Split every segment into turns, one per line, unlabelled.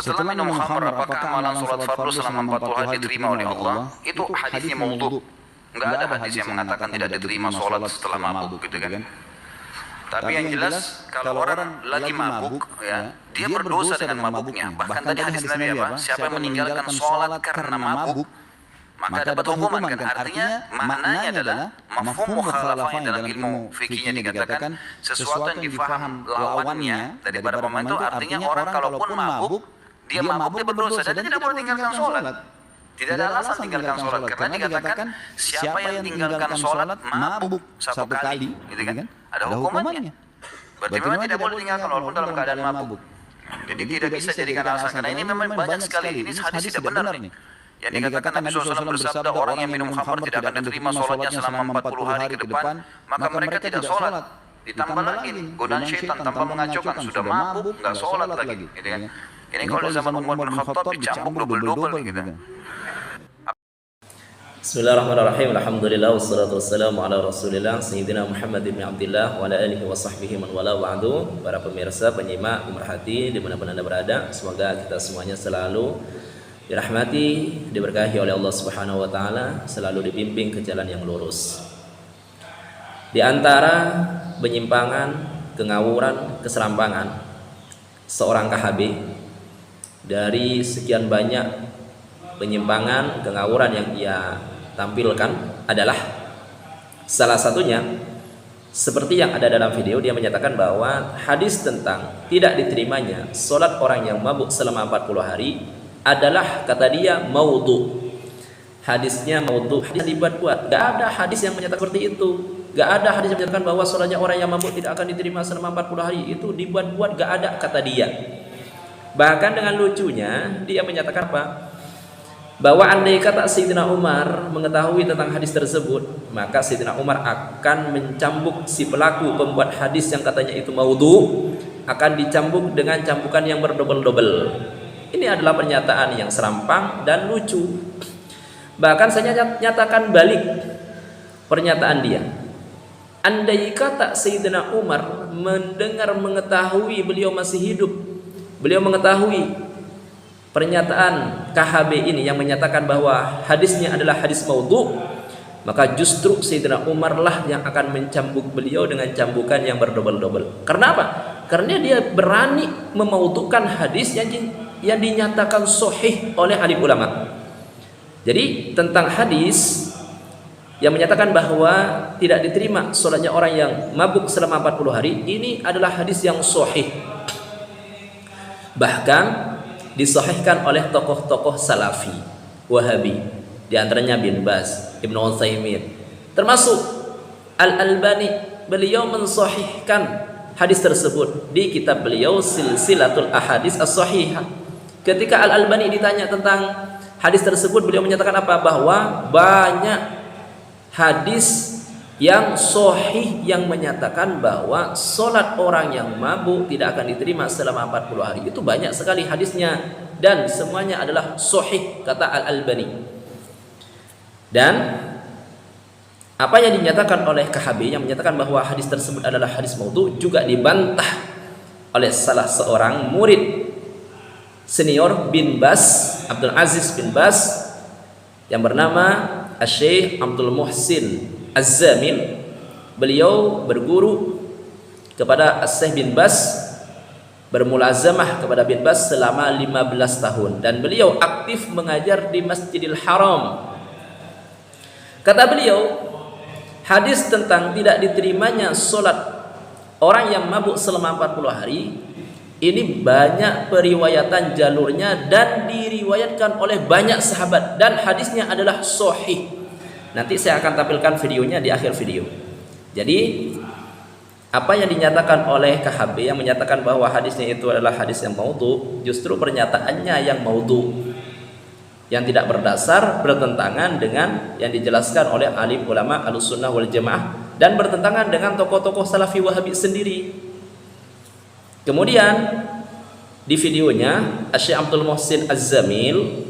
setelah minum khamr apakah amalan sholat fardu selama 40 hari diterima oleh Allah? Itu hadisnya maudhu. Enggak ada hadis yang mengatakan tidak diterima sholat setelah mabuk gitu kan. Tapi yang jelas kalau orang lagi mabuk ya, dia berdosa dengan mabuknya. Bahkan tadi hadis Nabi apa? Siapa yang meninggalkan sholat karena mabuk maka dapat hukuman kan. Artinya maknanya adalah mafhum mukhalafah dalam ilmu fikihnya dikatakan sesuatu yang difaham lawannya daripada pemahaman itu artinya orang kalaupun mabuk dia berdosa dan dia tidak boleh tinggalkan sholat. Tidak ada alasan tinggalkan sholat karena dikatakan siapa yang tinggalkan sholat mabuk satu kali, gitu kan? Ada hukumannya. Berarti memang tidak boleh tinggalkan walaupun dalam keadaan mabuk. Jadi tidak bisa jadikan alasan karena ini memang banyak sekali ini hadis tidak benar nih. Yang dikatakan Nabi SAW bersabda orang yang minum khamr tidak akan diterima sholatnya selama 40 hari ke depan, maka mereka tidak sholat. Ditambah lagi nih, godaan syaitan tanpa mengacukan sudah mabuk nggak sholat lagi, gitu kan? Ini kalau zaman Umar bin Khattab dicambuk double gitu.
Bismillahirrahmanirrahim. Alhamdulillah wassalatu wassalamu ala Rasulillah Sayyidina Muhammad bin Abdullah wa ala alihi wa sahbihi man wala wa'adu. Para pemirsa, penyimak, pemerhati dimanapun Anda berada, semoga kita semuanya selalu dirahmati, diberkahi oleh Allah Subhanahu wa taala, selalu dibimbing ke jalan yang lurus. Di antara penyimpangan, kengawuran, keserampangan seorang KHB dari sekian banyak penyimpangan, kengawuran yang ia tampilkan adalah salah satunya seperti yang ada dalam video. Dia menyatakan bahwa hadis tentang tidak diterimanya sholat orang yang mabuk selama 40 hari adalah, kata dia, maudhu. Hadisnya maudhu, hadis dibuat-buat. Gak ada hadis yang menyatakan seperti itu. Gak ada hadis yang menyatakan bahwa sholatnya orang yang mabuk tidak akan diterima selama 40 hari. Itu dibuat-buat, gak ada, kata dia. Bahkan dengan lucunya dia menyatakan apa? Bahwa andai kata Sayyidina Umar mengetahui tentang hadis tersebut, maka Sayyidina Umar akan mencambuk si pelaku pembuat hadis yang katanya itu maudhu, akan dicambuk dengan cambukan yang berdobel-dobel. Ini adalah pernyataan yang serampang dan lucu. Bahkan saya nyatakan balik pernyataan dia. Andai kata Sayyidina Umar mengetahui beliau masih hidup, beliau mengetahui pernyataan KHB ini yang menyatakan bahwa hadisnya adalah hadis maudhu, maka justru Sayyidina Umar lah yang akan mencambuk beliau dengan cambukan yang berdobel-dobel. Karena apa? Karena dia berani memaudhukan hadis yang dinyatakan sahih oleh alim ulama. Jadi tentang hadis yang menyatakan bahwa tidak diterima sholatnya orang yang mabuk selama 40 hari, ini adalah hadis yang sahih. Bahkan disahihkan oleh tokoh-tokoh salafi Wahabi, di antaranya Bin Baz, Ibnu Utsaimin, termasuk Al-Albani. Beliau mensahihkan hadis tersebut di kitab beliau Silsilatul Ahadits As-Shahihah. Ketika Al-Albani ditanya tentang hadis tersebut, beliau menyatakan apa? Bahwa banyak hadis yang sahih yang menyatakan bahwa sholat orang yang mabuk tidak akan diterima selama 40 hari. Itu banyak sekali hadisnya dan semuanya adalah sahih, kata Al-Albani. Dan apa yang dinyatakan oleh KHB yang menyatakan bahwa hadis tersebut adalah hadis maudhu juga dibantah oleh salah seorang murid senior Bin Baz, Abdul Aziz Bin Baz, yang bernama Syekh Abdul Muhsin Az-Zamil. Beliau berguru kepada Syekh Bin Baz, bermulazamah kepada Bin Baz selama 15 tahun, dan beliau aktif mengajar di Masjidil Haram. Kata beliau, hadis tentang tidak diterimanya sholat orang yang mabuk selama 40 hari ini banyak periwayatan jalurnya dan diriwayatkan oleh banyak sahabat, dan hadisnya adalah sahih. Nanti saya akan tampilkan videonya di akhir video. Jadi apa yang dinyatakan oleh KHB yang menyatakan bahwa hadisnya itu adalah hadis yang maudhu, justru pernyataannya yang maudhu, yang tidak berdasar, bertentangan dengan yang dijelaskan oleh alim ulama Ahlussunnah wal Jamaah, dan bertentangan dengan tokoh-tokoh Salafi Wahabi sendiri. Kemudian di videonya Syekh Abdul Muhsin Az-Zamil,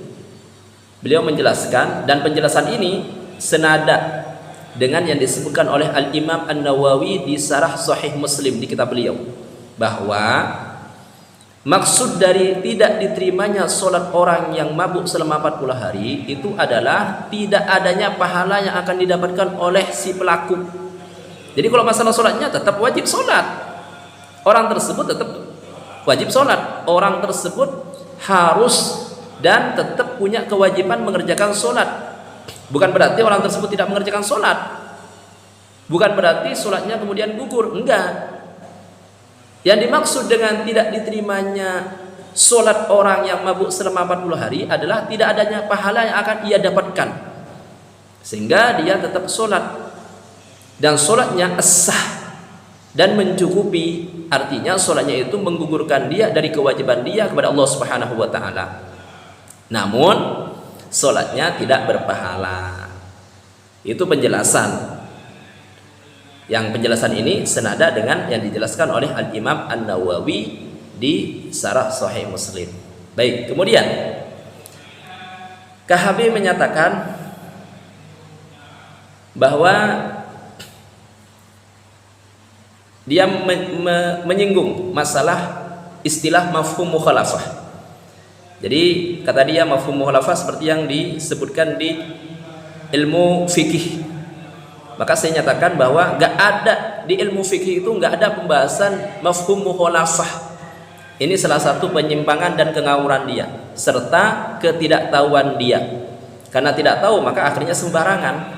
beliau menjelaskan, dan penjelasan ini senada dengan yang disebutkan oleh Al-Imam An-Nawawi di Syarah Sahih Muslim di kitab beliau, bahwa Maksud dari tidak diterimanya sholat orang yang mabuk selama 40 hari itu adalah tidak adanya pahala yang akan didapatkan oleh si pelaku. Jadi kalau masalah sholatnya tetap wajib sholat, orang tersebut tetap wajib sholat, orang tersebut harus dan tetap punya kewajiban mengerjakan sholat. Bukan berarti orang tersebut tidak mengerjakan sholat, bukan berarti sholatnya kemudian gugur, enggak. Yang dimaksud dengan tidak diterimanya sholat orang yang mabuk selama 40 hari adalah tidak adanya pahala yang akan ia dapatkan, sehingga dia tetap sholat dan sholatnya sah dan mencukupi. Artinya sholatnya itu menggugurkan dia dari kewajiban dia kepada Allah Subhanahu wa Ta'ala, namun sholatnya tidak berpahala. Itu penjelasan. Yang penjelasan ini senada dengan yang dijelaskan oleh Al-Imam An-Nawawi di Syarah Sahih Muslim. Baik, kemudian KHB menyatakan bahwa dia menyinggung masalah istilah mafhum mukhalafah. Jadi kata dia mafhum mukhalafah seperti yang disebutkan di ilmu fikih. Maka saya nyatakan bahwa nggak ada di ilmu fikih itu nggak ada pembahasan mafhum mukhalafah. Ini salah satu penyimpangan dan kengawuran dia serta ketidaktahuan dia. Karena tidak tahu maka akhirnya sembarangan.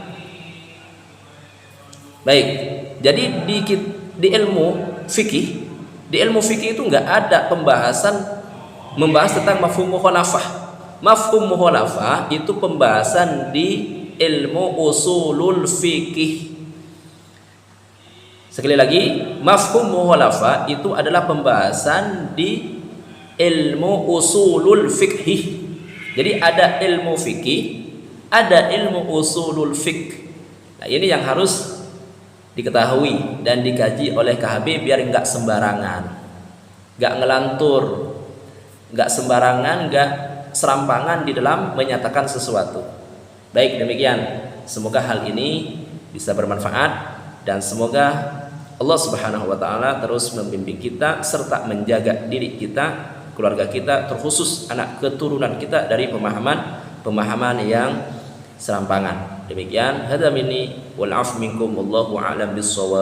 Baik, jadi di ilmu fikih itu nggak ada pembahasan membahas tentang mafhum mukhalafah. Mafhum mukhalafah itu pembahasan di ilmu usulul fikih. Sekali lagi, mafhum mukhalafah itu adalah pembahasan di ilmu usulul fikih. Jadi ada ilmu fikih, ada ilmu usulul fik. Nah, ini yang harus diketahui dan dikaji oleh KHB biar enggak sembarangan, enggak ngelantur, enggak sembarangan, enggak serampangan di dalam menyatakan sesuatu. Baik, demikian. Semoga hal ini bisa bermanfaat dan semoga Allah Subhanahu wa Ta'ala terus membimbing kita serta menjaga diri kita, keluarga kita, terkhusus anak keturunan kita dari pemahaman yang serampangan. Demikian, hadza minni wal 'afwu minkum wallahu a'lam bis-shawab.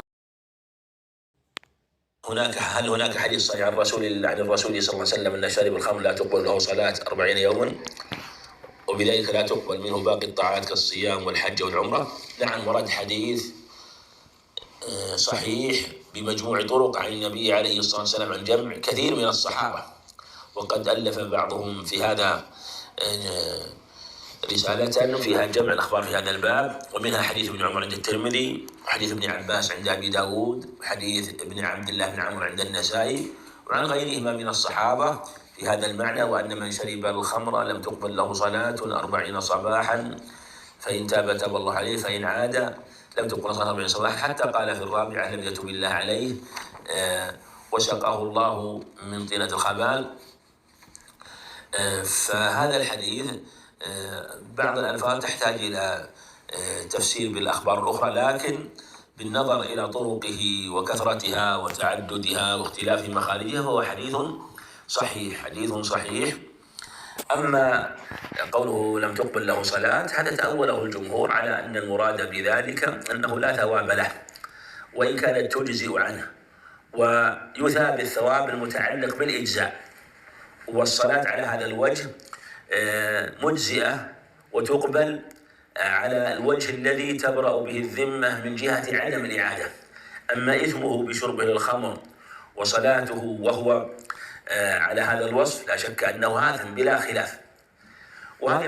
هل هناك حديث صحيح عن الرسول صلى الله عليه وسلم أن شارب الخمر لا تقبل له صلاة 40 يوما وبذلك لا تقبل منه باقي الطاعات كالصيام والحج والعمرة؟ نعم، ورد حديث صحيح بمجموع طرق عن النبي عليه الصلاة والسلام عن جمع كثير من الصحابة، وقد ألف بعضهم في هذا رسالة فيها جمع الأخبار في هذا الباب، ومنها حديث ابن عمر عند الترمذي، وحديث ابن عباس عند أبي داود، وحديث ابن عبد الله بن عمر عند النسائي، وعن غيرهما من الصحابة في هذا المعنى، وأن من شرب الخمر لم تقبل له صلاة 40 صباحا، فإن تاب تاب الله عليه، فإن عاد لم تقبل صلاة 40 صباحا، حتى قال في الرابعة لم يتب الله عليه وسقاه الله من طينة الخبال. فهذا الحديث بعض الألفاظ تحتاج إلى تفسير بالأخبار الأخرى، لكن بالنظر إلى طرقه وكثرتها وتعددها واختلاف مخارجها هو حديث صحيح. أما قوله لم تقبل له صلاة، هذا تأوله الجمهور على أن المراد بذلك أنه لا ثواب له، وإن كانت تجزئ عنه، ويثاب الثواب المتعلق بالإجزاء، والصلاة على هذا الوجه مجزئة وتقبل على الوجه الذي تبرأ به الذمة من جهة عدم الإعادة. أما إثمه بشربه الخمر وصلاته وهو على هذا الوصف لا شك أنه آثم بلا خلاف. وهذه